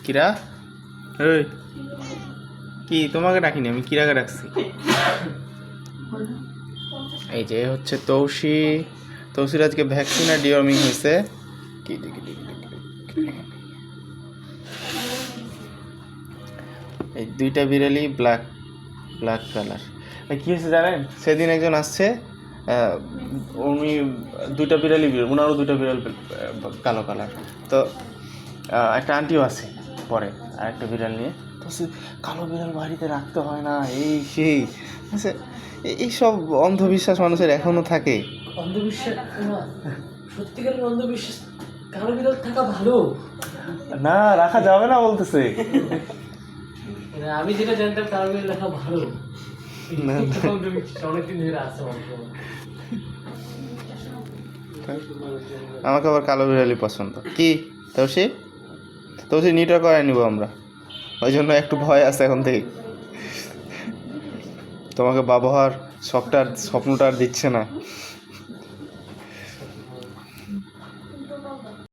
কিরা, ওই কি তোমাকে ডাকিনি, আমি কিরাকে ডাকছি। এই যে হচ্ছে তৌসির আজকে ভ্যাকসিন আর ডিওয়ার্মিং হয়েছে। এই দুইটা বিড়ালি ব্ল্যাক কালার। কী হয়েছে জানেন, সেদিন একজন আসছে, উনি দুইটা বিড়ালি, ওনারও দুইটা বিড়াল কালো কালার। তো একটা আন্টিও আছে পরে আর একটা বিড়াল নিয়ে। তো সে কালো বিড়াল বাড়িতে রাখতে হয় না, এই সেই আচ্ছা, এইসব অন্ধবিশ্বাস মানুষের এখনো থাকে। অন্ধবিশ্বাস সত্যিকারের অন্ধবিশ্বাস, কালো বিড়াল থাকা ভালো না, রাখা যাবে না বলতেছে। আমি যেটা জানতাম কালো বিড়াল রাখা ভালো, অনেকদিন ধরে আছে। আমাকে আবার কালো বিড়ালি পছন্দ। কি তৌসি নিউটার করে নিব আমরা, ওই জন্য একটু ভয় আছে এখন থেকে। তোমাকে বাবা হওয়ার স্বপ্নটা আর দিচ্ছে না।